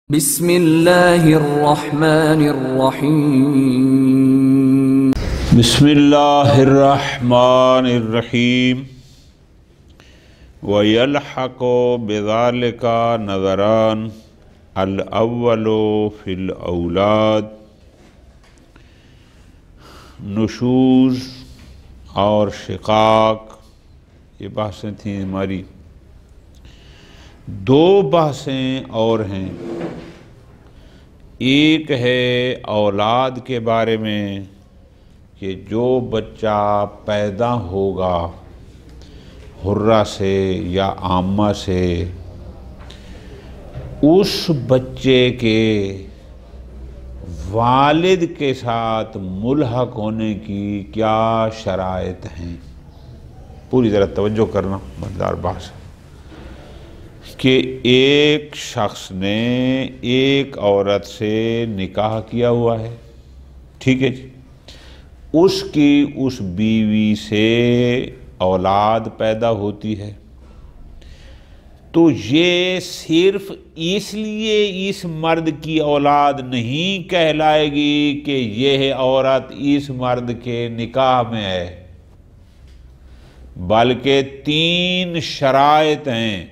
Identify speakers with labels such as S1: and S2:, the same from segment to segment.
S1: بسم اللہ الرحمن الرحیم
S2: بسم اللہ الرحمن الرحیم وَيَلْحَقُ بِذَلِكَ نَظَرَانِ الْأَوَّلُ فِي الْأَوْلَادِ نشوز اور شقاق، یہ بحثیں تھیں ہماری۔ دو بحثیں اور ہیں، ایک ہے اولاد کے بارے میں کہ جو بچہ پیدا ہوگا حرہ سے یا عامہ سے، اس بچے کے والد کے ساتھ ملحق ہونے کی کیا شرائط ہیں۔ پوری طرح توجہ کرنا، مزیدار بحث ہے کہ ایک شخص نے ایک عورت سے نکاح کیا ہوا ہے، ٹھیک ہے جی، اس کی اس بیوی سے اولاد پیدا ہوتی ہے، تو یہ صرف اس لیے اس مرد کی اولاد نہیں کہلائے گی کہ یہ عورت اس مرد کے نکاح میں ہے، بلکہ 3 شرائط ہیں۔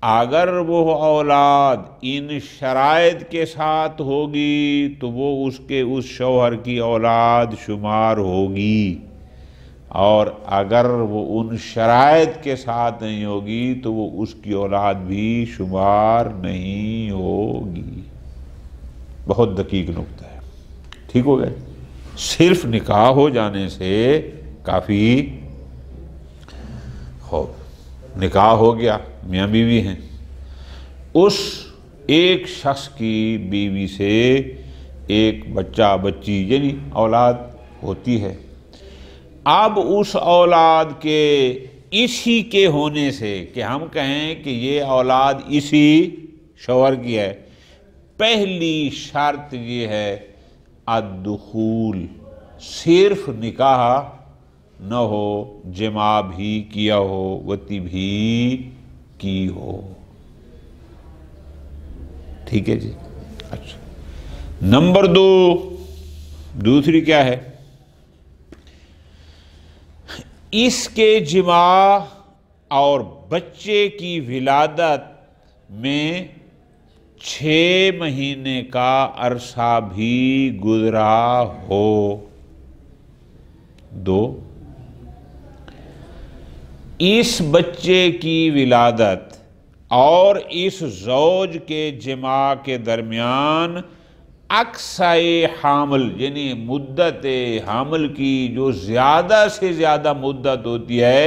S2: اگر وہ اولاد ان شرائط کے ساتھ ہوگی تو وہ اس کے اس شوہر کی اولاد شمار ہوگی، اور اگر وہ ان شرائط کے ساتھ نہیں ہوگی تو وہ اس کی اولاد بھی شمار نہیں ہوگی۔ بہت دقیق نکتہ ہے، ٹھیک ہو گئے؟ صرف نکاح ہو جانے سے کافی ہو، نکاح ہو گیا، میاں بیوی ہیں، اس ایک شخص کی بیوی سے ایک بچہ بچی یعنی اولاد ہوتی ہے۔ اب اس اولاد کے اسی کے ہونے سے کہ ہم کہیں کہ یہ اولاد اسی شوہر کی ہے، پہلی شرط یہ ہے الدخول، صرف نکاح نہ ہو، جماع بھی کیا ہو، وطی بھی کی ہو، ٹھیک ہے جی۔ اچھا، نمبر 2، دوسری کیا ہے؟ اس کے جماع اور بچے کی ولادت میں 6 مہینے کا عرصہ بھی گزرا ہو۔ 2، اس بچے کی ولادت اور اس زوج کے جماع کے درمیان اقصی حامل یعنی مدت حمل کی جو زیادہ سے زیادہ مدت ہوتی ہے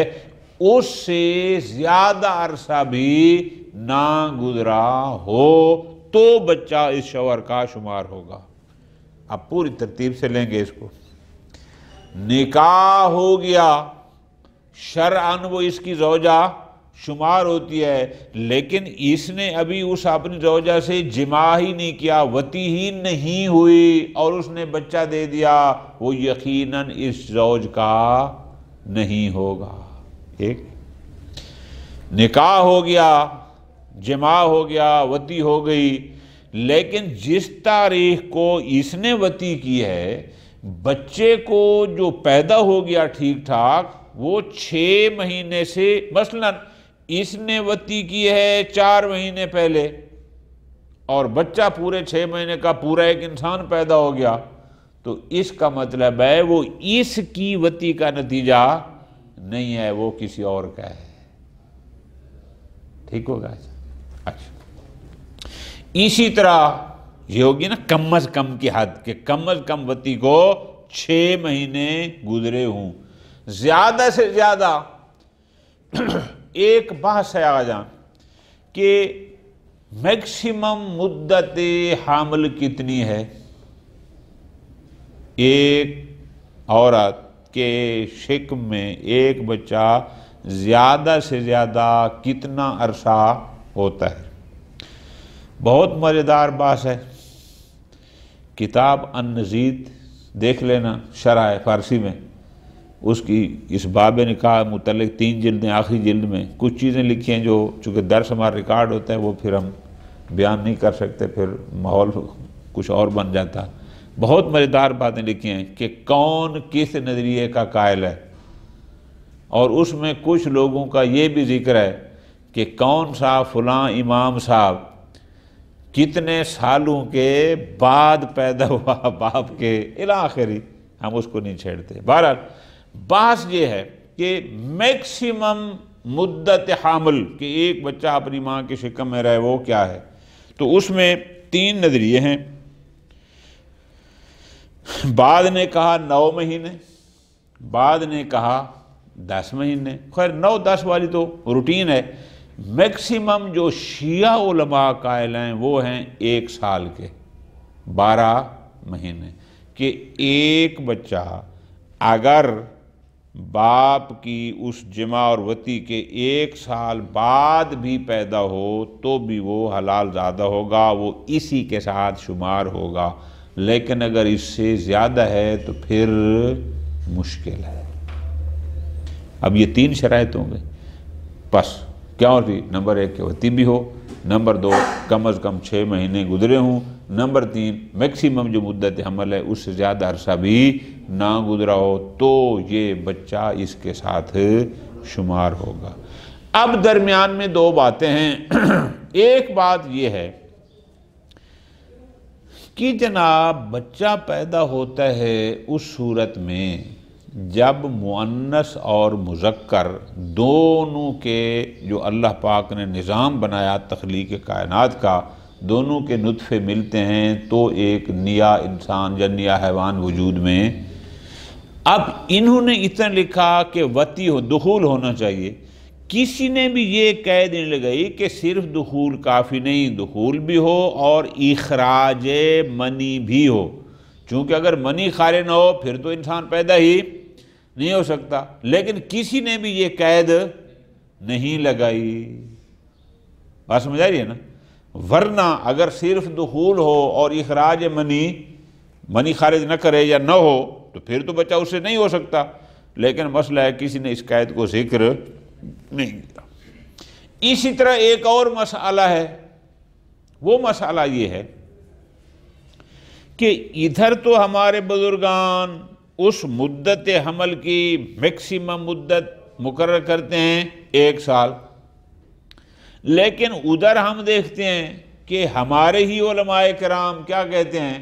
S2: اس سے زیادہ عرصہ بھی نہ گزرا ہو تو بچہ اس شوہر کا شمار ہوگا۔ اب پوری ترتیب سے لیں گے اس کو۔ نکاح ہو گیا، شرعاً وہ اس کی زوجہ شمار ہوتی ہے، لیکن اس نے ابھی اس اپنی زوجہ سے جماع ہی نہیں کیا، وطی ہی نہیں ہوئی اور اس نے بچہ دے دیا، وہ یقیناً اس زوج کا نہیں ہوگا۔ ایک نکاح ہو گیا، جماع ہو گیا، وطی ہو گئی، لیکن جس تاریخ کو اس نے وطی کی ہے، بچے کو جو پیدا ہو گیا ٹھیک ٹھاک، وہ 6 مہینے سے، مثلاً اس نے وطی کی ہے 4 مہینے پہلے اور بچہ پورے 6 مہینے کا پورا ایک انسان پیدا ہو گیا، تو اس کا مطلب ہے وہ اس کی وطی کا نتیجہ نہیں ہے، وہ کسی اور کا ہے، ٹھیک ہوگا؟ اچھا، اسی طرح یہ ہوگی نا کم از کم کی حد کہ کم از کم وطی کو 6 مہینے گزرے ہوں، زیادہ سے زیادہ ایک بحث ہے آجان کہ میکسیمم مدت حامل کتنی ہے ایک عورت کے شکم میں، ایک بچہ زیادہ سے زیادہ کتنا عرصہ ہوتا ہے؟ بہت مزیدار بحث ہے، کتاب النزید دیکھ لینا، شرح فارسی میں، اس کی اس باب نکاح متعلق 3 جلدیں، آخری جلد میں کچھ چیزیں لکھی ہیں جو چونکہ درس ہمارا ریکارڈ ہوتا ہے وہ پھر ہم بیان نہیں کر سکتے، پھر ماحول کچھ اور بن جاتا۔ بہت مزیدار باتیں لکھی ہیں کہ کون کس نظریے کا قائل ہے، اور اس میں کچھ لوگوں کا یہ بھی ذکر ہے کہ کون سا فلاں امام صاحب کتنے سالوں کے بعد پیدا ہوا باپ کے الی آخری، ہم اس کو نہیں چھیڑتے۔ بہرحال بحث یہ ہے کہ میکسیمم مدت حامل کہ ایک بچہ اپنی ماں کے شکم میں رہے وہ کیا ہے، تو اس میں 3 نظریے ہیں۔ بعد نے کہا 9 مہینے، بعد نے کہا 10 مہینے۔ خیر 9-10 والی تو روٹین ہے، میکسیمم جو شیعہ علماء قائل ہیں وہ ہیں 1 سال کے 12 مہینے، کہ ایک بچہ اگر باپ کی اس جمع اور وطی کے 1 سال بعد بھی پیدا ہو تو بھی وہ حلال زادہ ہوگا، وہ اسی کے ساتھ شمار ہوگا، لیکن اگر اس سے زیادہ ہے تو پھر مشکل ہے۔ اب یہ 3 شرائط ہوں گے، بس کیا ہوتی؟ نمبر 1 کہ وطی بھی ہو، نمبر 2 کم از کم 6 مہینے گزرے ہوں، نمبر 3 میکسیمم جو مدت حمل ہے اس سے زیادہ عرصہ بھی نہ گزرا ہو، تو یہ بچہ اس کے ساتھ شمار ہوگا۔ اب درمیان میں 2 باتیں ہیں۔ ایک بات یہ ہے کہ جناب بچہ پیدا ہوتا ہے اس صورت میں جب مؤنث اور مذکر دونوں کے جو اللہ پاک نے نظام بنایا تخلیق کائنات کا، دونوں کے نطفے ملتے ہیں تو ایک نیا انسان یا نیا حیوان وجود میں۔ اب انہوں نے اتنا لکھا کہ وطی ہو، دخول ہونا چاہیے۔ کسی نے بھی یہ قید نہیں لگائی کہ صرف دخول کافی نہیں، دخول بھی ہو اور اخراج منی بھی ہو، چونکہ اگر منی خارج نہ ہو پھر تو انسان پیدا ہی نہیں ہو سکتا، لیکن کسی نے بھی یہ قید نہیں لگائی۔ بات سمجھ آ رہی ہے نا؟ ورنہ اگر صرف دخول ہو اور اخراج منی خارج نہ کرے یا نہ ہو تو پھر تو بچہ اس سے نہیں ہو سکتا، لیکن مسئلہ ہے کسی نے اس قید کو ذکر نہیں کیا۔ اسی طرح ایک اور مسئلہ ہے، وہ مسئلہ یہ ہے کہ ادھر تو ہمارے بزرگان اس مدت حمل کی میکسیمم مدت مقرر کرتے ہیں 1 سال، لیکن ادھر ہم دیکھتے ہیں کہ ہمارے ہی علماء کرام کیا کہتے ہیں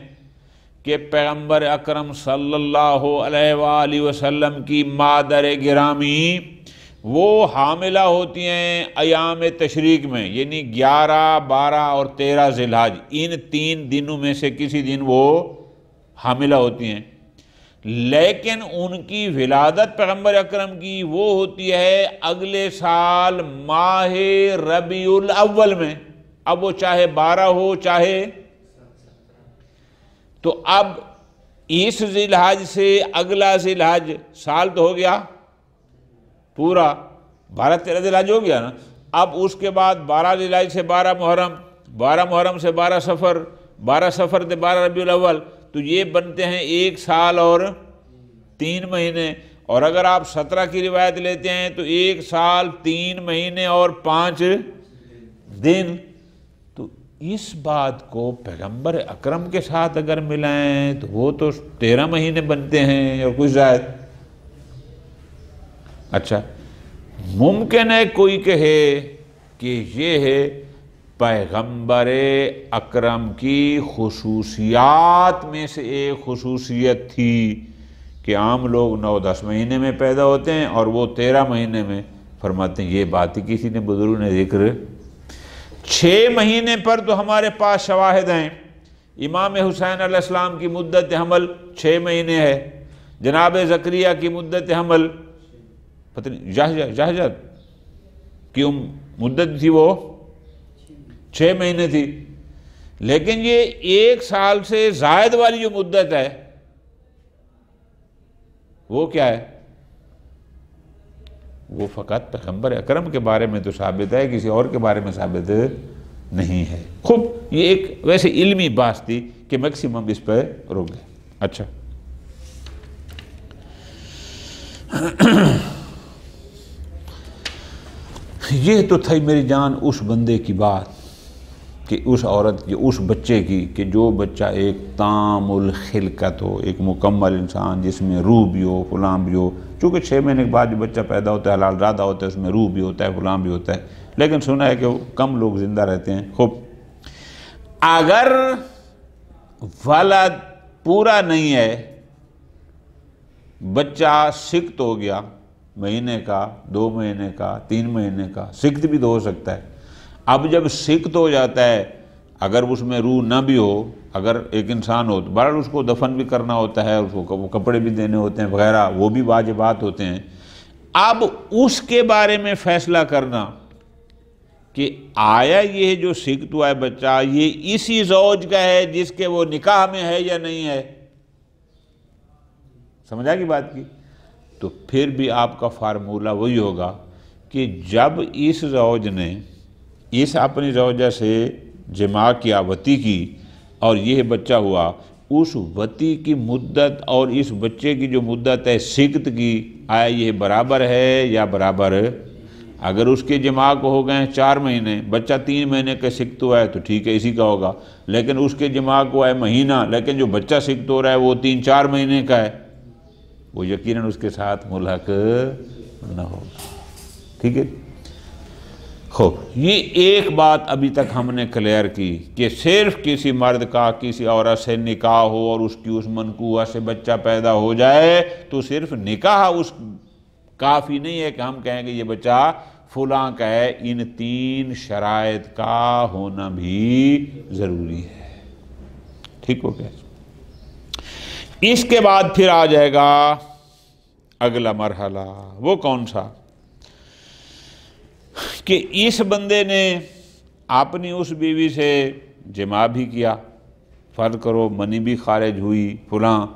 S2: کہ پیغمبر اکرم صلی اللہ علیہ وآلہ وسلم کی مادر گرامی وہ حاملہ ہوتی ہیں ایام تشریق میں، یعنی 11، 12 اور 13 ذی الحج، ان 3 دنوں میں سے کسی دن وہ حاملہ ہوتی ہیں، لیکن ان کی ولادت پیغمبر اکرم کی وہ ہوتی ہے اگلے سال ماہ ربیع الاول میں۔ اب وہ چاہے 12 ہو چاہے، تو اب اس ذی الحج سے اگلا ذی الحج سال تو ہو گیا پورا، 12-13 ذی الحج ہو گیا نا۔ اب اس کے بعد 12 ذی الحج سے 12 محرم، 12 محرم سے 12 سفر، 12 سفر سے 12 ربیع الاول، تو یہ بنتے ہیں 1 سال اور 3 مہینے۔ اور اگر آپ 17 کی روایت لیتے ہیں تو 1 سال 3 مہینے اور 5 دن۔ تو اس بات کو پیغمبر اکرم کے ساتھ اگر ملائیں تو وہ تو 13 مہینے بنتے ہیں اور کچھ زائد۔ اچھا، ممکن ہے کوئی کہے کہ یہ ہے پیغمبر اکرم کی خصوصیات میں سے ایک خصوصیت تھی کہ عام لوگ 9-10 مہینے میں پیدا ہوتے ہیں اور وہ 13 مہینے میں۔ فرماتے ہیں یہ بات ہی کسی نے بزرگوں نے ذکر 6 مہینے پر تو ہمارے پاس شواہد ہیں۔ امام حسین علیہ السلام کی مدت حمل 6 مہینے ہے، جناب زکریا کی مدت حمل پتہ نہیں جہجہ کی مدت تھی وہ 6 مہینے تھی، لیکن یہ 1 سال سے زائد والی جو مدت ہے وہ کیا ہے؟ وہ فقط پیغمبر اکرم کے بارے میں تو ثابت ہے، کسی اور کے بارے میں ثابت نہیں ہے۔ خوب، یہ ایک ویسے علمی بات تھی کہ میکسیمم اس پہ رک گئے۔ اچھا، یہ تو تھی میری جان اس بندے کی بات کہ اس عورت کی، اس بچے کی، کہ جو بچہ ایک تام الخلقت ہو، ایک مکمل انسان جس میں روح بھی ہو، فلاں بھی ہو. چونکہ 6 مہینے کے بعد جو بچہ پیدا ہوتا ہے حلال زادہ ہوتا ہے، اس میں روح بھی ہوتا ہے، فلاں بھی ہوتا ہے، لیکن سنا ہے کہ وہ کم لوگ زندہ رہتے ہیں. خوب، اگر ولد پورا نہیں ہے، بچہ سکت ہو گیا، مہینے کا، 2 مہینے کا، 3 مہینے کا، سکت بھی تو ہو سکتا ہے. اب جب سکت ہو جاتا ہے، اگر اس میں روح نہ بھی ہو، اگر ایک انسان ہو تو بہرحال اس کو دفن بھی کرنا ہوتا ہے، اس کو کپڑے بھی دینے ہوتے ہیں وغیرہ، وہ بھی واجبات ہوتے ہیں. اب اس کے بارے میں فیصلہ کرنا کہ آیا یہ جو سکت ہوا ہے بچہ، یہ اسی زوج کا ہے جس کے وہ نکاح میں ہے یا نہیں ہے، سمجھا کی بات کی؟ تو پھر بھی آپ کا فارمولہ وہی ہوگا کہ جب اس زوج نے اس اپنی زوجہ سے جماع کیا، وطی کی، اور یہ بچہ ہوا، اس وطی کی مدت اور اس بچے کی جو مدت ہے سکت کی، آیا یہ برابر ہے یا برابر؟ اگر اس کے جماع کو ہو گئے 4 مہینے، بچہ 3 مہینے کا سکت ہوا ہے تو ٹھیک ہے، اسی کا ہوگا. لیکن اس کے جماع کو ہے مہینہ، لیکن جو بچہ سکت ہو رہا ہے وہ 3-4 مہینے کا ہے، وہ یقیناً اس کے ساتھ ملحق نہ ہوگا. ٹھیک ہے؟ خوب، یہ ایک بات ابھی تک ہم نے کلیئر کی کہ صرف کسی مرد کا کسی عورت سے نکاح ہو اور اس کی اس منکوحہ سے بچہ پیدا ہو جائے تو صرف نکاح اس کافی نہیں ہے کہ ہم کہیں گے یہ بچہ فلاں کا ہے. ان 3 شرائط کا ہونا بھی ضروری ہے. ٹھیک ہو گیا؟ اس کے بعد پھر آ جائے گا اگلا مرحلہ. وہ کون سا؟ کہ اس بندے نے اپنی اس بیوی سے جماع بھی کیا، فرض کرو منی بھی خارج ہوئی فلاں،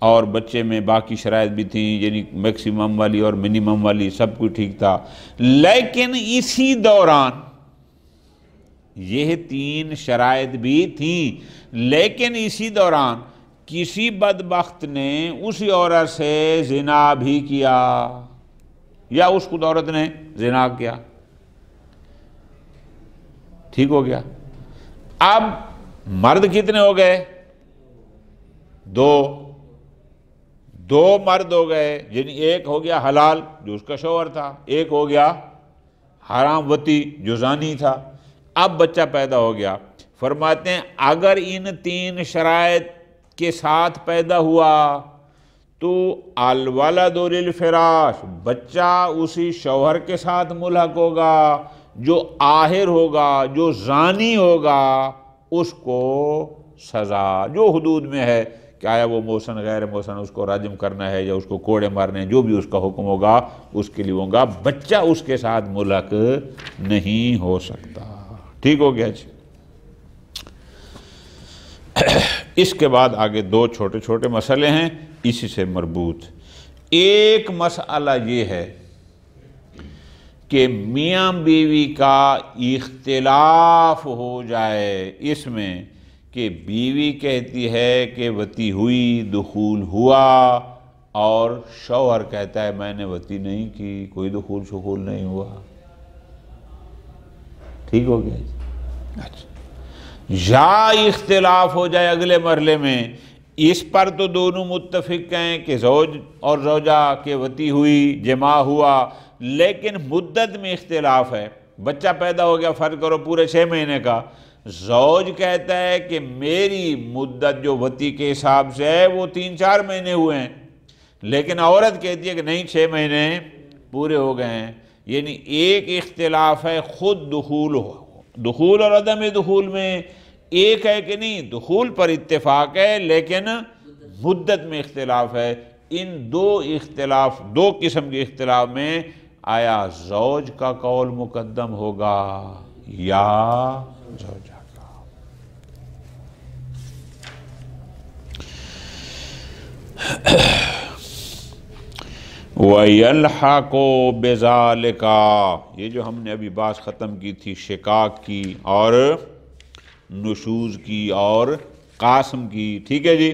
S2: اور بچے میں باقی شرائط بھی تھیں، یعنی میکسیمم والی اور منیمم والی، سب کچھ ٹھیک تھا. لیکن اسی دوران یہ 3 شرائط بھی تھیں، لیکن اسی دوران کسی بدبخت نے اسی عورت سے زنا بھی کیا، یا اس خود عورت نے زنا کیا. ٹھیک ہو گیا؟ اب مرد کتنے ہو گئے؟ 2 مرد ہو گئے، یعنی ایک ہو گیا حلال جو اس کا شوہر تھا، ایک ہو گیا حرام وطی جو زانی تھا. اب بچہ پیدا ہو گیا. فرماتے ہیں اگر ان 3 شرائط کے ساتھ پیدا ہوا تو الولد للفراش، بچہ اسی شوہر کے ساتھ ملحق ہوگا. جو آہر ہوگا، جو زانی ہوگا، اس کو سزا جو حدود میں ہے، کہ آیا وہ محسن غیر محسن، اس کو راجم کرنا ہے یا اس کو کوڑے مارنے ہیں، جو بھی اس کا حکم ہوگا اس کے لیے ہوگا. بچہ اس کے ساتھ ملحق نہیں ہو سکتا. ٹھیک ہو گیا جی؟ اس کے بعد آگے 2 چھوٹے چھوٹے مسئلے ہیں اسی سے مربوط. ایک مسئلہ یہ ہے کہ میاں بیوی کا اختلاف ہو جائے اس میں کہ بیوی کہتی ہے کہ وطی ہوئی، دخول ہوا، اور شوہر کہتا ہے میں نے وطی نہیں کی، کوئی دخول شخول نہیں ہوا. ٹھیک ہو گیا؟ اچھا. یا اختلاف ہو جائے اگلے مرحلے میں، اس پر تو دونوں متفق ہیں کہ زوج اور زوجہ کے وطی ہوئی، جماع ہوا، لیکن مدت میں اختلاف ہے. بچہ پیدا ہو گیا، فرض کرو پورے 6 مہینے کا، زوج کہتا ہے کہ میری مدت جو وطی کے حساب سے ہے وہ 3-4 مہینے ہوئے ہیں، لیکن عورت کہتی ہے کہ نہیں 6 مہینے پورے ہو گئے ہیں. یعنی ایک اختلاف ہے خود دخول اور عدم دخول میں، ایک ہے کہ نہیں دخول پر اتفاق ہے لیکن مدت میں اختلاف ہے. ان 2 قسم کے اختلاف میں آیا زوج کا قول مقدم ہوگا یا زوجہ کا؟ وَيَلْحَقُ بِذَالِكَ، یہ جو ہم نے ابھی بات ختم کی تھی شقاق کی اور نشوز کی اور قاسم کی. ٹھیک ہے جی؟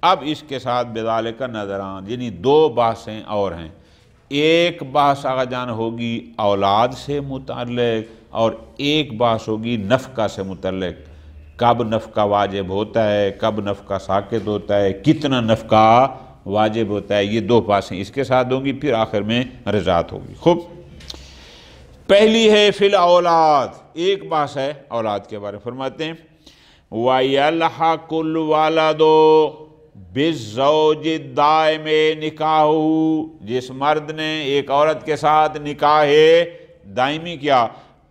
S2: اب اس کے ساتھ بذالک نظران، یعنی 2 بحثیں اور ہیں. ایک بحث آغا جان ہوگی اولاد سے متعلق، اور ایک بحث ہوگی نفقہ سے متعلق، کب نفقہ واجب ہوتا ہے، کب نفقہ ساقط ہوتا ہے، کتنا نفقہ واجب ہوتا ہے، یہ دو بحثیں اس کے ساتھ ہوں گی، پھر آخر میں رضاعت ہوگی۔ خوب، پہلی ہے فی الاولاد، ایک بحث ہے اولاد کے بارے میں، فرماتے ہیں وَيَلْحَقُ الْوَلَدُ بِالزَّوْجِ الدَّائِمِ نِکَاحُهُ، جس مرد نے ایک عورت کے ساتھ نکاح دائمی کیا،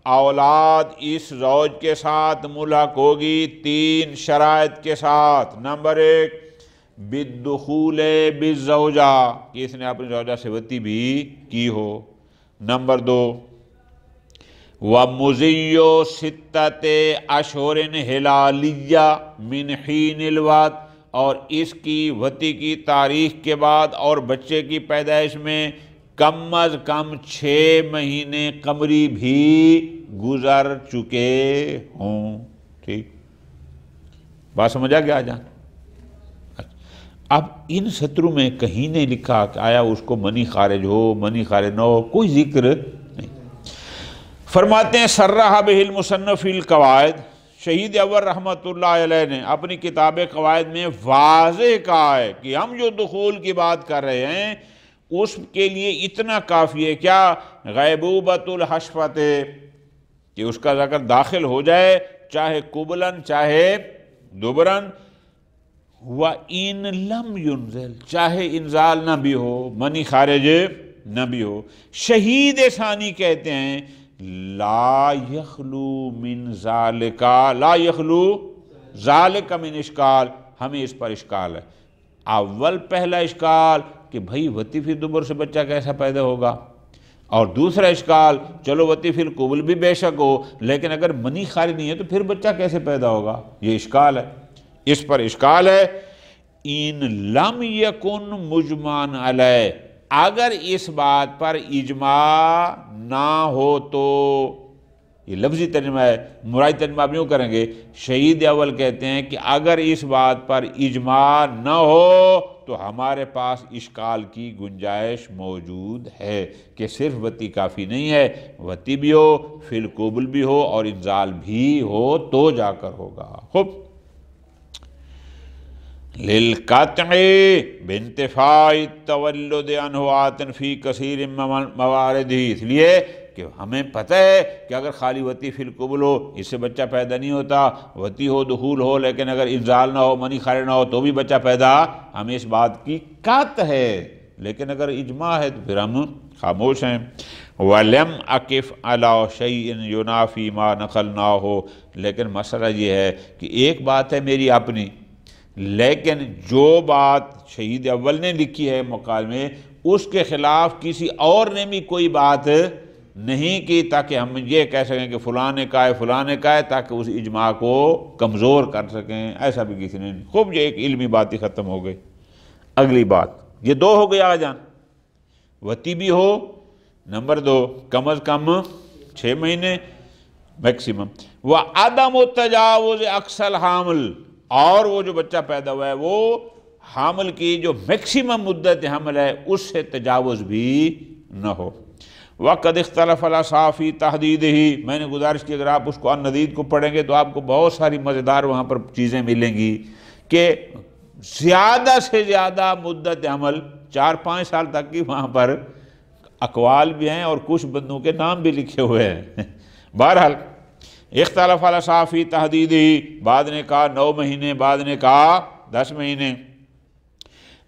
S2: اولاد اس زوج کے ساتھ ملحق ہوگی تین شرائط کے ساتھ۔ نمبر ایک، بالدخول بالزوجہ، کہ اس نے اپنی زوجہ سے وطی بھی کی ہو۔ نمبر دو، وَمُزِيُّ سِتَّةِ أَشْهُرٍ هِلَالِيَّةٍ مِنْ حِينِ الْوَلَدِ، اور اس کی وطی کی تاریخ کے بعد اور بچے کی پیدائش میں کم از کم 6 مہینے قمری بھی گزر چکے ہوں۔ ٹھیک، بات سمجھا گیا جان؟ اب ان سطروں میں کہیں نہیں لکھا کہ آیا اس کو منی خارج ہو، منی خارج نہ ہو، کوئی ذکر نہیں۔ فرماتے ہیں صرح بہ المصنف فی القواعد، شہید اول رحمۃ اللہ علیہ نے اپنی کتاب قواعد میں واضح کہا ہے کہ ہم جو دخول کی بات کر رہے ہیں اس کے لیے اتنا کافی ہے، کیا؟ غیبوبۃ الحشفۃ، کہ اس کا ذکر داخل ہو جائے، چاہے قبلاً چاہے دبراً، وَإِن لَمْ يُنزل، چاہے انزال نہ بھی ہو، منی خارج نہ بھی ہو۔ شہید ثانی کہتے ہیں لا یخلو من ذالک، لا یخلو ذالک من اشکال، ہمیں اس پر اشکال ہے۔ اول پہلا اشکال کہ بھئی وطی فی دبر سے بچہ کیسا پیدا ہوگا، اور دوسرا اشکال چلو وطی فی القبل بھی بے شک ہو، لیکن اگر منی خارج نہیں ہے تو پھر بچہ کیسے پیدا ہوگا، یہ اشکال ہے، اس پر اشکال ہے۔ ان لم یکن مجمعن علیہ، اگر اس بات پر اجماع نہ ہو تو، یہ لفظی ترجمہ ہے، مرادی ترجمہ آپ یوں کریں گے، شہید اول کہتے ہیں کہ اگر اس بات پر اجماع نہ ہو تو ہمارے پاس اشکال کی گنجائش موجود ہے کہ صرف وطی کافی نہیں ہے، وطی بھی ہو، فی القبل بھی ہو اور انزال بھی ہو تو جا کر ہوگا۔ خوب، للقطع بانتفاء التولد عنہ فی کثیر موارد، اس لیے کہ ہمیں پتہ ہے کہ اگر خالی وطی فی القبل ہو اس سے بچہ پیدا نہیں ہوتا، وطی ہو دخول ہو لیکن اگر انزال نہ ہو منی خارج نہ ہو تو بھی بچہ پیدا، ہمیں اس بات کی قطع ہے، لیکن اگر اجماع ہے تو پھر ہم خاموش ہیں۔ وَلَمْ أَقِفْ عَلَىٰ شَيْءٍ يُنَافِي مَا نَقَلْنَاهُ، لیکن مسئلہ یہ ہے کہ ایک بات ہے میری اپنی، لیکن جو بات شہید اول نے لکھی ہے مقال میں اس کے خلاف کسی اور نے بھی کوئی بات نہیں کی تاکہ ہم یہ کہہ سکیں کہ فلاں نے کہا ہے فلاں نے کہا ہے، تاکہ اس اجماع کو کمزور کر سکیں، ایسا بھی کسی نے نہیں۔ خوب، یہ ایک علمی بات ہی ختم ہو گئی۔ اگلی بات، یہ دو ہو گیا جان، وطی بھی ہو، نمبر دو کم از کم 6 مہینے میکسیمم، وَعَدَمُ التَّجَاوُزِ أَقْصَى الْحَامِلِ، اور وہ جو بچہ پیدا ہوا ہے وہ حامل کی جو میکسیمم مدت حمل ہے اس سے تجاوز بھی نہ ہو۔ وَقَدْ اخْتَلَفَ الْأَصْحَابُ فِي تَحْدِيدِهِ، میں نے گزارش کی اگر آپ اس کو الندید کو پڑھیں گے تو آپ کو بہت ساری مزیدار وہاں پر چیزیں ملیں گی کہ زیادہ سے زیادہ مدت حمل 4-5 سال تک کی وہاں پر اقوال بھی ہیں اور کچھ بندوں کے نام بھی لکھے ہوئے ہیں۔ بہرحال اختلاف الأصحاب فی تحدیدہ، بعد نے کہا 9 مہینے، بعد نے کہا 10 مہینے۔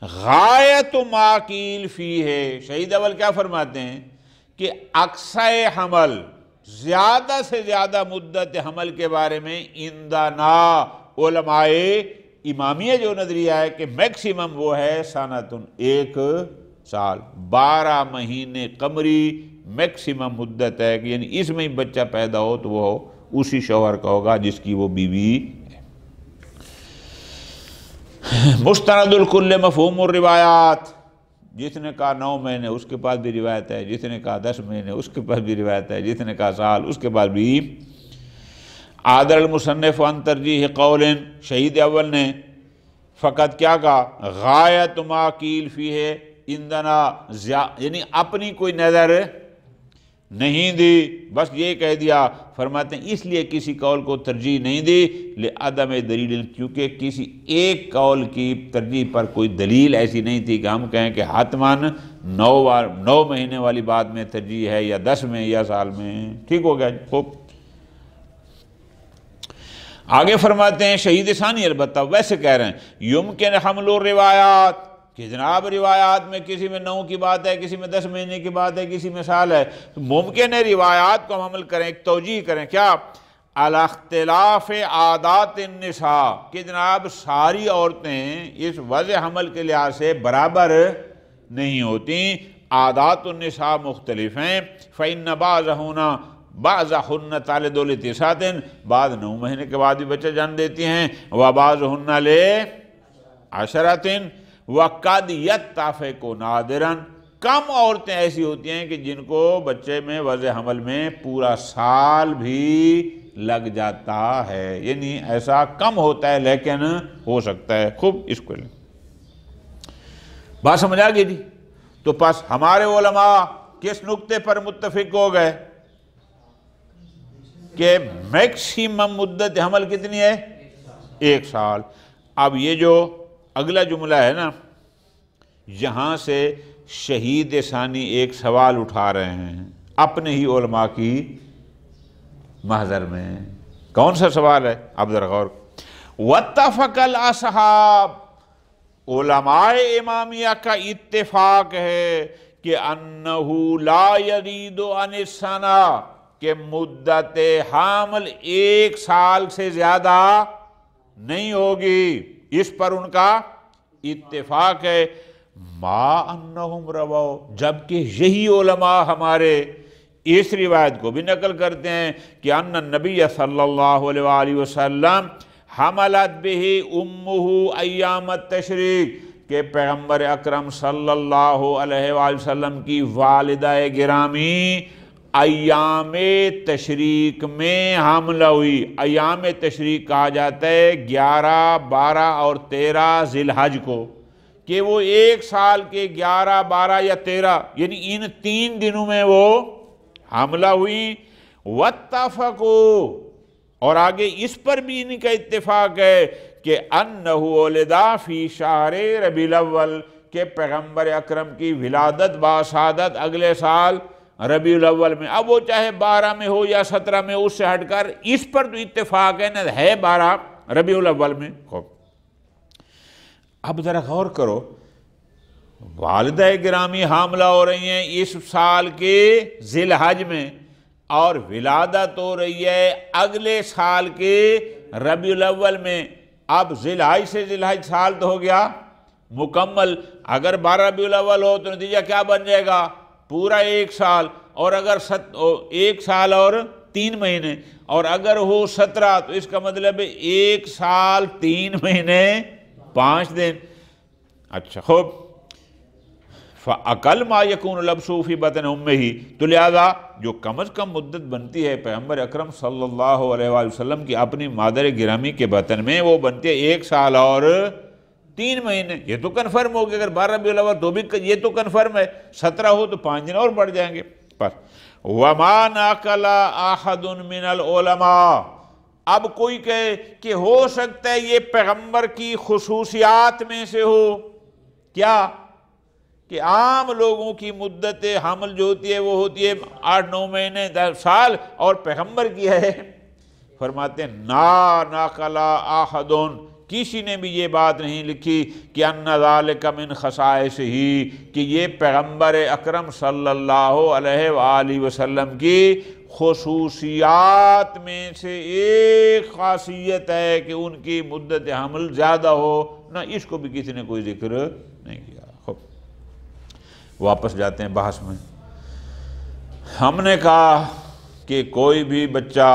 S2: غایت ما قیل فیہ، شہید اول کیا فرماتے ہیں کہ اقصی حمل، زیادہ سے زیادہ مدت حمل کے بارے میں عندنا علماء امامیہ جو نظریہ ہے کہ میکسیمم وہ ہے سنتن، 1 سال، 12 مہینے قمری میکسیمم مدت ہے، یعنی اس میں بچہ پیدا ہو تو وہ اسی شوہر کا ہوگا جس کی وہ بیوی ہے۔ مستند الکل مفہوم الروایات، جس نے کہا 9 مہینے اس کے پاس بھی روایت ہے، جس نے کہا 10 مہینے اس کے پاس بھی روایت ہے، جس نے کہا سال اس کے پاس بھی۔ عادل المصنف عن ترجیح قول، شہید اول نے فقط کیا کہا غایت ما قیل فیہ عندنا، یعنی اپنی کوئی نظر نہیں دی، بس یہ کہہ دیا۔ فرماتے ہیں اس لیے کسی قول کو ترجیح نہیں دی لعدم دلیل، کیونکہ کسی ایک قول کی ترجیح پر کوئی دلیل ایسی نہیں تھی کہ ہم کہیں کہ حتماً 9 مہینے والی بات میں ترجیح ہے یا 10 میں یا سال میں۔ ٹھیک ہو گیا؟ خوب۔ آگے فرماتے ہیں شہید ثانی البتہ ویسے کہہ رہے ہیں یمکن حمل الروایات، کہ جناب روایات میں کسی میں 9 کی بات ہے، کسی میں 10 مہینے کی بات ہے، کسی میں سال ہے، تو ممکن ہے روایات کو ہم عمل کریں، ایک توجیہ کریں، کیا؟ علی اختلاف عادات النساء، کہ جناب ساری عورتیں اس وضع حمل کے لحاظ سے برابر نہیں ہوتی، عادات النساء مختلف ہیں۔ فإن بعضہن تالد لتسعۃ، بعض 9 مہینے کے بعد بھی بچہ جان دیتی ہیں، وبعضہن لعشرۃ، وَقَدْ يَتَّفِقُ نَادِرًا، کم عورتیں ایسی ہوتی ہیں کہ جن کو بچے میں وضع حمل میں پورا سال بھی لگ جاتا ہے، یعنی ایسا کم ہوتا ہے لیکن ہو سکتا ہے۔ خوب، اس کو لیں، بات سمجھ آ گئی تھی؟ تو پس ہمارے علماء کس نقطے پر متفق ہو گئے کہ میکسیمم مدت حمل کتنی ہے؟ 1 سال۔ اب یہ جو اگلا جملہ ہے نا، یہاں سے شہید ثانی ایک سوال اٹھا رہے ہیں اپنے ہی علماء کی محضر میں۔ کون سا سوال ہے؟ اب ذرا غور۔ وَاتَّفَقَ الْأَصْحَابُ، علماء امامیہ کا اتفاق ہے کہ أَنَّهُ لَا يَزِيدُ عَنِ السَّنَةِ، کہ مدت حامل 1 سال سے زیادہ نہیں ہوگی، اس پر ان کا اتفاق ہے۔ ما انہم رواؤ، جبکہ یہی علماء ہمارے اس روایت کو بھی نقل کرتے ہیں کہ ان النبی صلی اللہ علیہ وآلہ وسلم حملت بہ امہ ایام التشریق، کہ پیغمبر اکرم صلی اللہ علیہ وآلہ وسلم کی والدہ گرامی ایام تشریق میں حاملہ ہوئی۔ ایام تشریق کہا جاتا ہے 11، 12 اور 13 ذی الحج کو، کہ وہ 1 سال کے 11، 12 یا 13 یعنی ان 3 دنوں میں وہ حاملہ ہوئی۔ واتفقوا، اور آگے اس پر بھی ان کا اتفاق ہے کہ انہ ولدا فی شہر ربیع الاول، کہ پیغمبر اکرم کی ولادت باسعادت اگلے سال ربیع الاول میں، اب وہ چاہے 12 میں ہو یا 17 میں، اس سے ہٹ کر اس پر تو اتفاق ہے نا، ہے 12 ربیع الاول میں۔ خوب، اب ذرا غور کرو، والدہ گرامی حاملہ ہو رہی ہیں اس سال کے ذی الحج میں، اور ولادت ہو رہی ہے اگلے سال کے ربیع الاول میں۔ اب ذی الحج سے ذی الحج سال تو ہو گیا مکمل، اگر 12 ربیع الاول ہو تو نتیجہ کیا بن جائے گا؟ پورا 1 سال، اور اگر 1 سال اور 3 مہینے، اور اگر ہو 17 تو اس کا مطلب ہے 1 سال 3 مہینے 5 دن۔ اچھا خوب، فَأَقَلْ مَا يَكُونُ لَبْسُهُ فِي بَطْنِ أُمِّهِ، تو لہذا جو کم از کم مدت بنتی ہے پیغمبر اکرم صلی اللہ علیہ وآلہ وسلم کی اپنی مادر گرامی کے بطن میں، وہ بنتی ہے 1 سال اور 3 مہینے۔ یہ تو کنفرم ہو گیا، اگر 12 ربیع الاول تو بھی یہ تو کنفرم ہے، 17 ہو تو 5 دن اور بڑھ جائیں گے۔ بس وَمَا نَقَلَ أَحَدٌ مِّنَ الْعُلَمَاءِ، اب کوئی کہے کہ ہو سکتا ہے یہ پیغمبر کی خصوصیات میں سے ہو، کیا؟ کہ عام لوگوں کی مدت حمل جو ہوتی ہے وہ ہوتی ہے 8-9 مہینے 10 سال، اور پیغمبر کی ہے، فرماتے ہیں نا نقل احد، کسی نے بھی یہ بات نہیں لکھی کہ ان ذالک من خصائصہ، کہ یہ پیغمبر اکرم صلی اللہ علیہ وآلہ وسلم کی خصوصیات میں سے ایک خاصیت ہے کہ ان کی مدت حمل زیادہ ہو، نہ اس کو بھی کسی نے کوئی ذکر نہیں کیا۔ واپس جاتے ہیں بحث میں۔ ہم نے کہا کہ کوئی بھی بچہ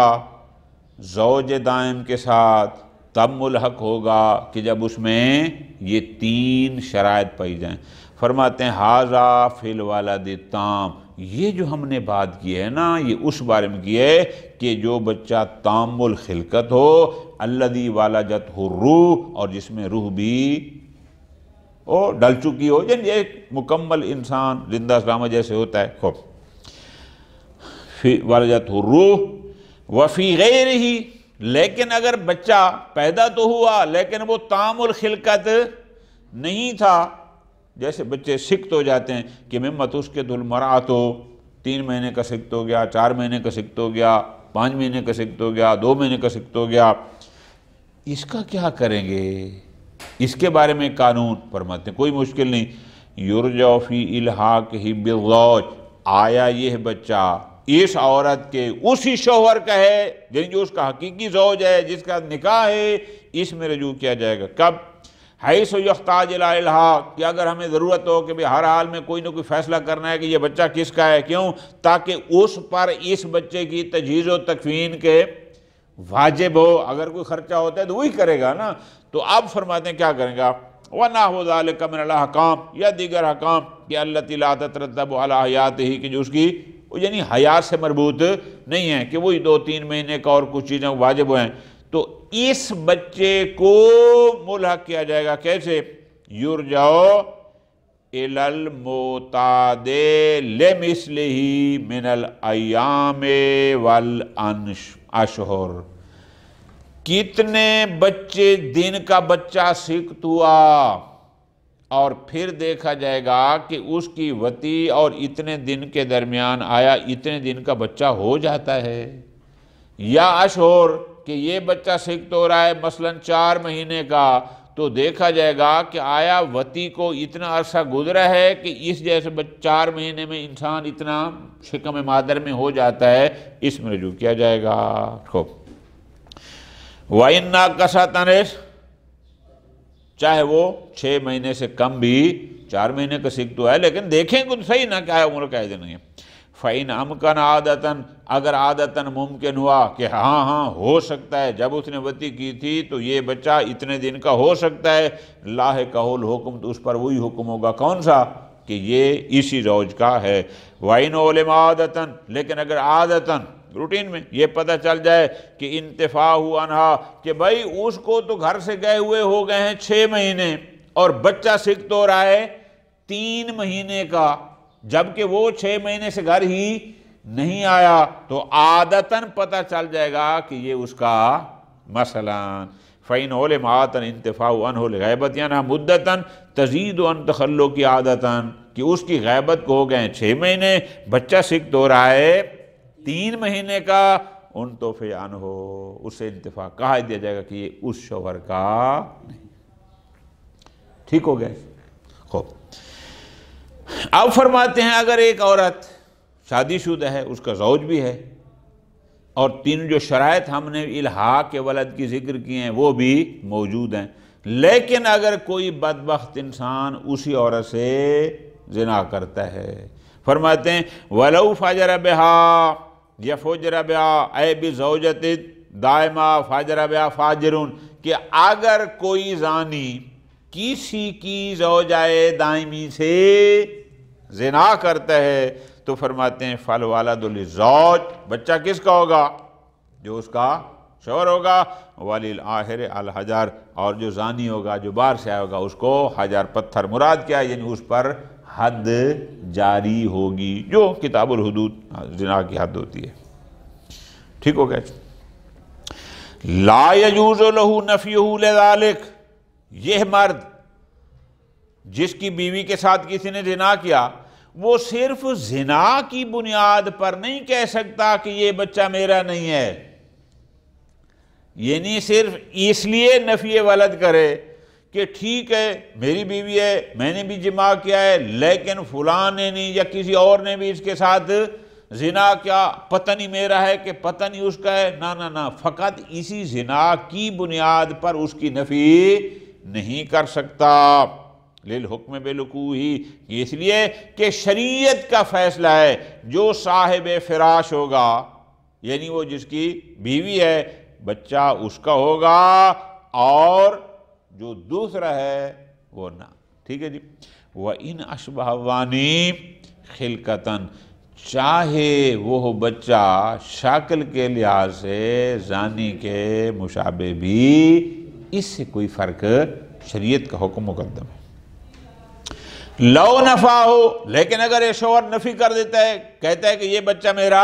S2: زوج دائم کے ساتھ تب ملحق ہوگا کہ جب اس میں یہ 3 شرائط پائی جائیں۔ فرماتے ہیں ھذا فی الولد التام، یہ جو ہم نے بات کی ہے نا، یہ اس بارے میں کی ہے کہ جو بچہ تام الخلقت ہو، الذی ولدتہ الروح، اور جس میں روح بھی ڈل چکی ہو، یعنی ایک مکمل انسان زندہ سلامت جیسے ہوتا ہے۔ خوب، ولدت الروح وفی غیر ہی، لیکن اگر بچہ پیدا تو ہوا لیکن وہ تام الخلقت نہیں تھا، جیسے بچے سکت ہو جاتے ہیں کہ ممت اس کے دلمرات ہو، 3 مہینے کا سکت ہو گیا، 4 مہینے کا سکت ہو گیا، 5 مہینے کا سکت ہو گیا، 2 مہینے کا سکت ہو گیا، اس کا کیا کریں گے؟ اس کے بارے میں قانون فرماتے ہیں کوئی مشکل نہیں، یرجع فی الحاقہ بالزوج، آیا یہ بچہ اس عورت کے اسی شوہر کا ہے یعنی جو اس کا حقیقی زوج ہے، جس کا نکاح ہے، اس میں رجوع کیا جائے گا۔ کب؟ حیث یحتاج الی الحاق، کہ اگر ہمیں ضرورت ہو کہ ہر حال میں کوئی نہ کوئی فیصلہ کرنا ہے کہ یہ بچہ کس کا ہے، کیوں؟ تاکہ اس پر اس بچے کی تجہیز و تکفین کے واجب ہو، اگر کوئی خرچہ ہوتا ہے تو وہی کرے گا نا۔ تو اب فرماتے ہیں کیا کریں گا، وَنَحْوُ ذَلِكَ مِنَ الْأَحْكَامِ، یا دیگر احکام کہ الَّتِي لَا تَتَرَتَّبُ عَلَىٰ حَيَاتِهِ، کہ جو اس کی یعنی حیات سے مربوط نہیں ہے، کہ وہی 2-3 مہینے کا اور کچھ چیزیں واجب ہیں، تو اس بچے کو ملحق کیا جائے گا کیسے؟ یرجع الی المعتاد لمثلہ من الایام والاشہر، کتنے بچے دن کا بچہ سکت ہوا اور پھر دیکھا جائے گا کہ اس کی وتی اور اتنے دن کے درمیان آیا اتنے دن کا بچہ ہو جاتا ہے، یا اشہر کہ یہ بچہ سکت ہو رہا ہے مثلا 4 مہینے کا، تو دیکھا جائے گا کہ آیا وتی کو اتنا عرصہ گزرا ہے کہ اس جیسے 4 مہینے میں انسان اتنا شکم مادر میں ہو جاتا ہے، اس میں رجوع کیا جائے گا۔ خوب، وَإِنَّ نَاقَصَتْ، چاہے وہ 6 مہینے سے کم بھی 4 مہینے کا سکت ہوا ہے، لیکن دیکھیں گے تو صحیح نہ کیا عمر کا دن ہے۔ فَإِنْ أَمْكَنَ عَادَةً، اگر عادتاً ممکن ہوا کہ ہاں ہو سکتا ہے، جب اس نے وتی کی تھی تو یہ بچہ اتنے دن کا ہو سکتا ہے، لاحقہ الحکم، تو اس پر وہی حکم ہوگا، کون سا؟ کہ یہ اسی زوج کا ہے۔ وَإِنْ عُلِمَ عَادَةً، لیکن اگر عادتاً روٹین میں یہ پتہ چل جائے کہ انتفاع عنہا، کہ بھائی اس کو تو گھر سے گئے ہوئے ہو گئے ہیں 6 مہینے اور بچہ سکت ہو رہا ہے 3 مہینے کا، جبکہ وہ 6 مہینے سے گھر ہی نہیں آیا، تو عادتاً پتہ چل جائے گا کہ یہ اس کا مثلاً فَإِنْ عُلِمَ عَادَةً انتفاع عنہ لغیبت، یعنی مدتاً تزید عن تخلق کی عادتاً، کہ اس کی غیبت کو ہو گئے ہیں 6 مہینے، بچہ سکت ہو رہا ہے 3 مہینے کا، ان تو فیان ہو، اسے انتفاع کہا دیا جائے گا کہ یہ اس شوہر کا نہیں۔ ٹھیک ہو گئے؟ خوب، اب فرماتے ہیں اگر ایک عورت شادی شدہ ہے، اس کا زوج بھی ہے، اور 3 جو شرائط ہم نے الحاق کے ولد کی ذکر کی ہیں وہ بھی موجود ہیں، لیکن اگر کوئی بدبخت انسان اسی عورت سے زنا کرتا ہے، فرماتے ہیں وَلَوْ فَجَرَ بِهَا یا فجر بِهَا اے بِزَوْجَتِ دائمہ فَجَرَ بِهَا فاجرون، کہ اگر کوئی زانی کسی کی زوجائے دائمی سے زنا کرتا ہے تو فرماتے ہیں فَالْوَلَدُ لِلزَّوْجِ، بچہ کس کا ہوگا؟ جو اس کا شوہر ہوگا، وَلِلْآخِرِ الْحَجَرُ، اور جو زانی ہوگا، جو باہر سے آیا ہوگا، اس کو حجر، پتھر مراد کیا ہے؟ یعنی اس پر حد جاری ہوگی، جو کتاب الحدود زنا کی حد ہوتی ہے۔ ٹھیک ہو گیا؟ لا يجوز له نفیہ لذالک، یہ مرد جس کی بیوی کے ساتھ کسی نے زنا کیا، وہ صرف زنا کی بنیاد پر نہیں کہہ سکتا کہ یہ بچہ میرا نہیں ہے، یعنی صرف اس لیے نفی ولد کرے کہ ٹھیک ہے میری بیوی ہے، میں نے بھی جماع کیا ہے، لیکن فلاں نے نہیں یا کسی اور نے بھی اس کے ساتھ زنا کیا، پتہ نہیں میرا ہے کہ پتہ نہیں اس کا ہے، نہ، فقط اسی زنا کی بنیاد پر اس کی نفی نہیں کر سکتا۔ للحکم بالوقوع، اس لیے کہ شریعت کا فیصلہ ہے، جو صاحب فراش ہوگا یعنی وہ جس کی بیوی ہے، بچہ اس کا ہوگا، اور جو دوسرا ہے وہ نہ۔ ٹھیک ہے جی۔ وَإِنْ أَشْبَهَ الزَّانِي خِلْقَةً، چاہے وہ بچہ شکل کے لحاظ سے زانی کے مشابہ بھی، اس سے کوئی فرق، شریعت کا حکم مقدم ہے۔ لو نفا ہو، لیکن اگر یہ شوہر نفی کر دیتا ہے، کہتا ہے کہ یہ بچہ میرا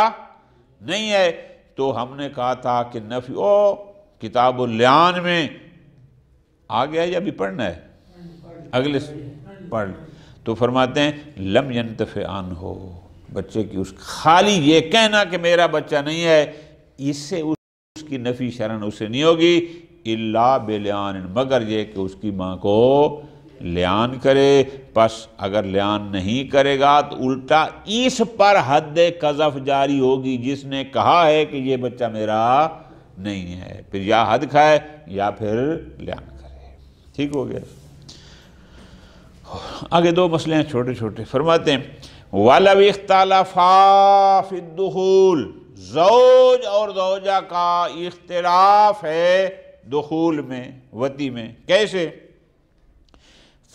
S2: نہیں ہے تو ہم نے کہا تھا کہ نفی کتاب اللیان میں آ گیا یا بھی پڑھنا ہے اگلے پڑھ تو فرماتے ہیں لم ینتفع عنہ، بچے کی اس خالی یہ کہنا کہ میرا بچہ نہیں ہے اس سے اس کی نفی شرعاً اسے نہیں ہوگی الا بلیان، مگر یہ کہ اس کی ماں کو لیان کرے۔ پس اگر لیان نہیں کرے گا تو الٹا اس پر حد قذف جاری ہوگی جس نے کہا ہے کہ یہ بچہ میرا نہیں ہے، پھر یا حد کھائے یا پھر لیان کرے۔ ٹھیک ہو گیا؟ آگے دو مسئلے ہیں چھوٹے چھوٹے، فرماتے ہیں وَلَوْ اخْتَلَفَا فِي الدُّخُولِ، زوج اور زوجہ کا اختلاف ہے دخول میں، وطی میں، کیسے؟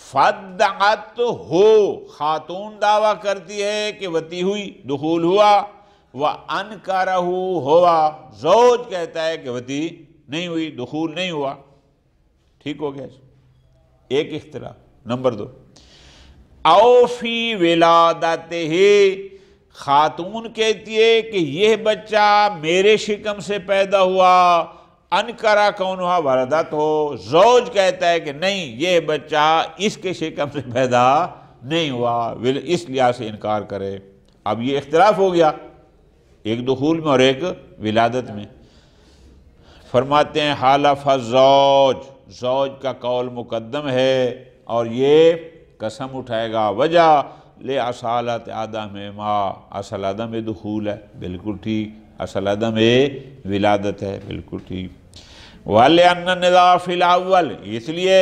S2: فَدَّعَتْ ہو، خاتون دعویٰ کرتی ہے کہ وطی ہوئی، دخول ہوا، وَأَنْكَرَهُ ہوا، زوج کہتا ہے کہ وطی نہیں ہوئی، دخول نہیں ہوا۔ ٹھیک ہو گیا؟ ایک اختلاف۔ نمبر 2، او فی ولادتہ، خاتون کہتی ہے کہ یہ بچہ میرے شکم سے پیدا ہوا، انکرا کونہا ولدت ہو، زوج کہتا ہے کہ نہیں یہ بچہ اس کے شکم سے پیدا نہیں ہوا، اس لحاظ سے انکار کرے۔ اب یہ اختلاف ہو گیا، ایک دخول میں اور ایک ولادت میں۔ فرماتے ہیں حالف الزوج، زوج کا قول مقدم ہے اور یہ قسم اٹھائے گا، وجہ لے اصالت عدم ما، اصل عدم دخول ہے، بالکل ٹھیک، اصل عدم ولادت ہے، بالکل ٹھیک۔ وَلِأَنَّ النِّزَاعَ فِي الْأَوَّلِ، اس لیے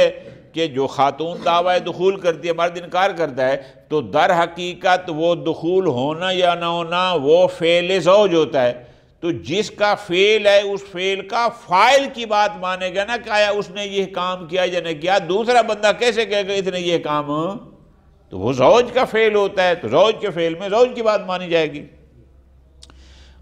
S2: کہ جو خاتون دعویٰ دخول کرتی ہے، مرد انکار کرتا ہے، تو در حقیقت وہ دخول ہونا یا نہ ہونا وہ فعل زوج ہوتا ہے، تو جس کا فعل ہے اس فعل کا فاعل کی بات مانے گا نا کہ آیا اس نے یہ کام کیا یا نہیں کیا، دوسرا بندہ کیسے کہے گا اس نے یہ کام، تو وہ زوج کا فعل ہوتا ہے، تو زوج کے فعل میں زوج کی بات مانی جائے گی۔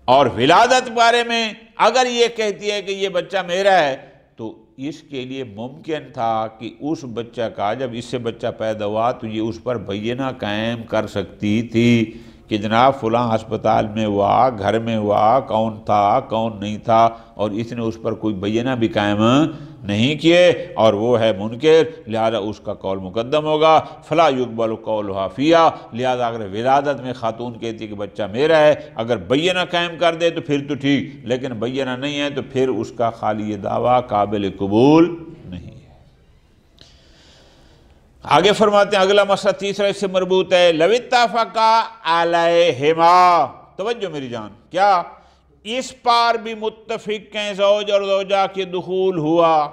S2: اور ولادت بارے میں اگر یہ کہتی ہے کہ یہ بچہ میرا ہے تو اس کے لیے ممکن تھا کہ اس بچہ کا جب اس سے بچہ پیدا ہوا تو یہ اس پر بینہ قائم کر سکتی تھی کہ جناب فلاں ہسپتال میں ہوا، گھر میں ہوا، کون تھا کون نہیں تھا، اور اس نے اس پر کوئی بینہ بھی قائم نہیں کیے اور وہ ہے منکر، لہذا اس کا قول مقدم ہوگا۔ فلا یقبل قولھا فیہا، لہذا اگر ولادت میں خاتون کہتی کہ بچہ میرا ہے، اگر بینہ قائم کر دے تو پھر تو ٹھیک، لیکن بینہ نہیں ہے تو پھر اس کا خالی یہ دعویٰ قابل قبول نہیں ہے۔ آگے فرماتے ہیں اگلا مسئلہ تیسرا اس سے مربوط ہے، لو اتفقا علیہما، توجہ میری جان، کیا اس پر بھی متفق ہیں زوج اور زوجہ کے دخول ہوا،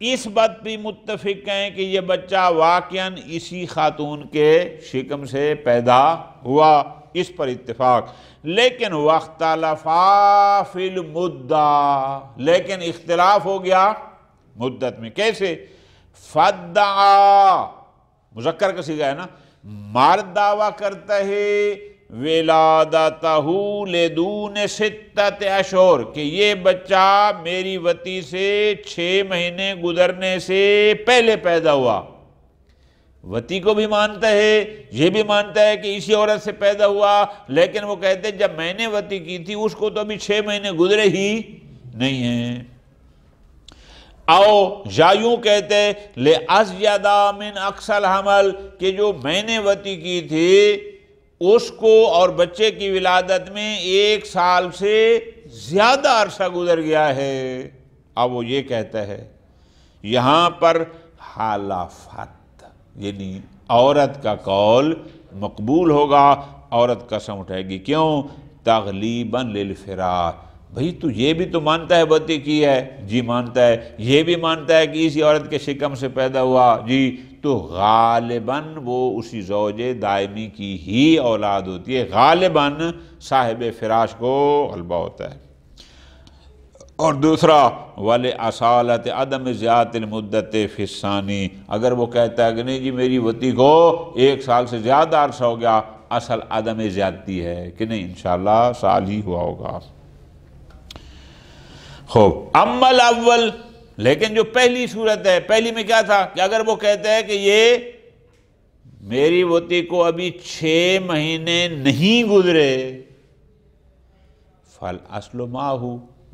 S2: اس بات بھی متفق ہیں کہ یہ بچہ واقعاً اسی خاتون کے شکم سے پیدا ہوا، اس پر اتفاق، لیکن واختلفا فی المدہ، لیکن اختلاف ہو گیا مدت میں، کیسے؟ فدعا، مذکر کا صیغہ ہے نا، مرد دعویٰ کرتا ہے ولادتہ لدون 6 اشہر کہ یہ بچہ میری وطی سے 6 مہینے گزرنے سے پہلے پیدا ہوا، وطی کو بھی مانتا ہے، یہ بھی مانتا ہے کہ اسی عورت سے پیدا ہوا، لیکن وہ کہتے ہیں جب میں نے وطی کی تھی اس کو تو ابھی 6 مہینے گزرے ہی نہیں ہیں۔ او یا یوں کہتے لِأَزْيَدَ مِنْ أَقْصَى الْحَمْلِ کہ جو میں نے وطی کی تھی اس کو اور بچے کی ولادت میں 1 سال سے زیادہ عرصہ گزر گیا ہے۔ اب وہ یہ کہتا ہے یہاں پر حالفت، یعنی عورت کا قول مقبول ہوگا، عورت قسم اٹھائے گی، کیوں؟ تغلیباً للفراش، بھئی تو یہ بھی تو مانتا ہے وطی کی ہے، جی مانتا ہے، یہ بھی مانتا ہے کہ اسی عورت کے شکم سے پیدا ہوا، جی، تو غالباً وہ اسی زوج دائمی کی ہی اولاد ہوتی ہے، غالباً صاحب فراش کو غلبہ ہوتا ہے۔ اور دوسرا وَلِأَصَالَةِ عَدَمِ زِيَادَةِ الْمُدَّةِ فِي الثَّانِي، اگر وہ کہتا ہے کہ نہیں جی میری وطی کو 1 سال سے زیادہ عرصہ ہو گیا، اصل عدم زیادتی ہے کہ نہیں انشاءاللہ سال ہی ہوا ہوگا۔ خوب، اما الاول، لیکن جو پہلی صورت ہے، پہلی میں کیا تھا کہ اگر وہ کہتا ہے کہ یہ میری وطی کو ابھی 6 مہینے نہیں گزرے، فالاصل معہ،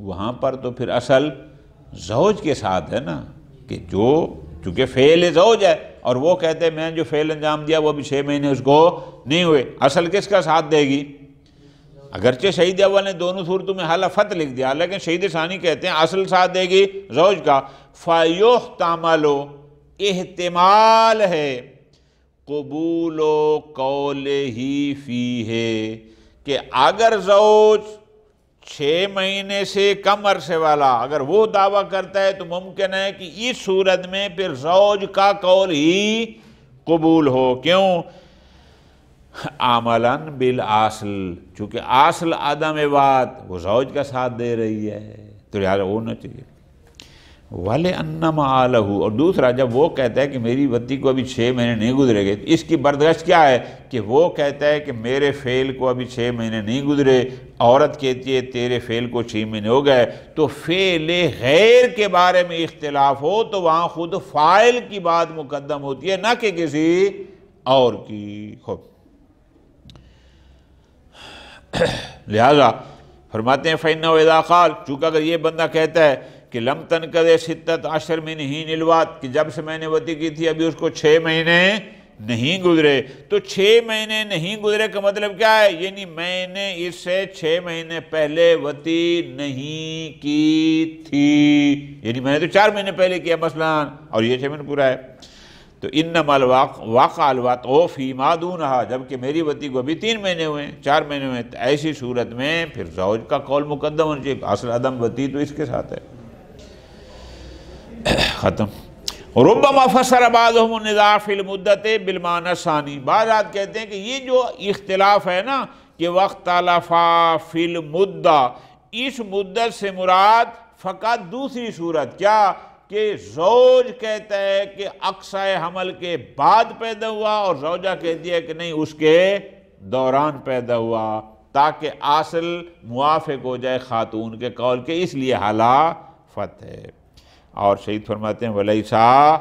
S2: وہاں پر تو پھر اصل زوج کے ساتھ ہے نا، کہ جو چونکہ فعل زوج ہے اور وہ کہتے ہیں میں جو فعل انجام دیا وہ بھی 6 مہینے اس کو نہیں ہوئے، اصل کس کا ساتھ دے گی؟ اگرچہ شہید اول نے دونوں صورتوں میں حلفت لکھ دیا، لیکن شہید ثانی کہتے ہیں اصل ساتھ دے گی زوج کا۔ فَيُحْتَمَلُ، احتمال ہے، قبول قولہ فیہ، کہ اگر زوج 6 مہینے سے کم عرصے والا اگر وہ دعویٰ کرتا ہے تو ممکن ہے کہ اس صورت میں پھر زوج کا قول ہی قبول ہو۔ کیوں؟ عملاً بالاصل، چونکہ اصل عدم وعد وہ زوج کا ساتھ دے رہی ہے تو لہٰذا ہونا چاہیے۔ وَلِأَنَّ مَعَالَهُ، اور دوسرا جب وہ کہتا ہے کہ میری وتی کو ابھی 6 مہینے نہیں گزرے گئے، اس کی برداشت کیا ہے کہ وہ کہتا ہے کہ میرے فعل کو ابھی 6 مہینے نہیں گزرے، عورت کہتی ہے تیرے فعل کو 6 مہینے ہو گئے، تو فعل غیر کے بارے میں اختلاف ہو تو وہاں خود فاعل کی بات مقدم ہوتی ہے نہ کہ کسی اور کی۔ خوب، لہذا فرماتے ہیں فَإِنَّهُ إِذَا قَالَ، چونکہ اگر یہ بندہ کہتا ہے کہ لم تنقض 16 من حین الوعد، کہ جب سے میں نے وتی کی تھی ابھی اس کو 6 مہینے نہیں گزرے، تو 6 مہینے نہیں گزرے کا مطلب کیا ہے؟ یعنی میں نے اس سے 6 مہینے پہلے وتی نہیں کی تھی، یعنی میں نے تو 4 مہینے پہلے کیا مثلا، اور یہ 6 مہینے پورا ہے۔ تو انما الواقع الوطء فیما دونہا، جبکہ میری وتی کو ابھی 3 مہینے ہوئے ہیں، 4 مہینے ہوئے ہیں، تو ایسی صورت میں پھر زوج کا قول مقدم ہونا چاہیے، اصل عدم وتی تو اس کے ساتھ ہے۔ ختم۔ ربما فسر بعضهم النزاع فی المدت بالمعنی الثانی، بعض آدمی کہتے ہیں کہ یہ جو اختلاف ہے نا کہ واختلف فی المدہ، اس مدت سے مراد فقط دوسری صورت کیا کہ زوج کہتا ہے کہ اقصی حمل کے بعد پیدا ہوا اور زوجہ کہتی ہے کہ نہیں اس کے دوران پیدا ہوا، تاکہ اصل موافق ہو جائے خاتون کے قول کے، اس لیے حلافت ہے۔ اور شہید فرماتے ہیں وَلَيْسَا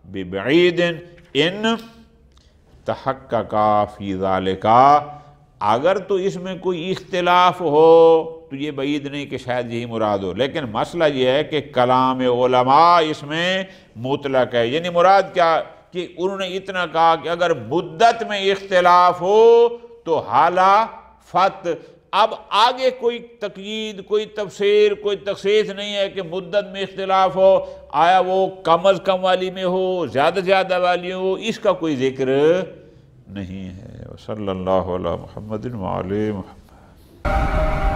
S2: بِبَعِيدٍ إِن تَحَقَّقَ فِي ذَلِكَ، اگر تو اس میں کوئی اختلاف ہو تو یہ بعید نہیں کہ شاید یہی مراد ہو، لیکن مسئلہ یہ ہے کہ کلام علماء اس میں مطلق ہے، یعنی مراد کیا کہ انہوں نے اتنا کہا کہ اگر مدت میں اختلاف ہو تو حلافت۔ اب آگے کوئی تقیید، کوئی تفسیر، کوئی تخصیص نہیں ہے کہ مدت میں اختلاف ہو، آیا وہ کم از کم والی میں ہو، زیادہ زیادہ والی ہو، اس کا کوئی ذکر نہیں ہے۔ صلی اللہ علیہ محمد وعلی محمد۔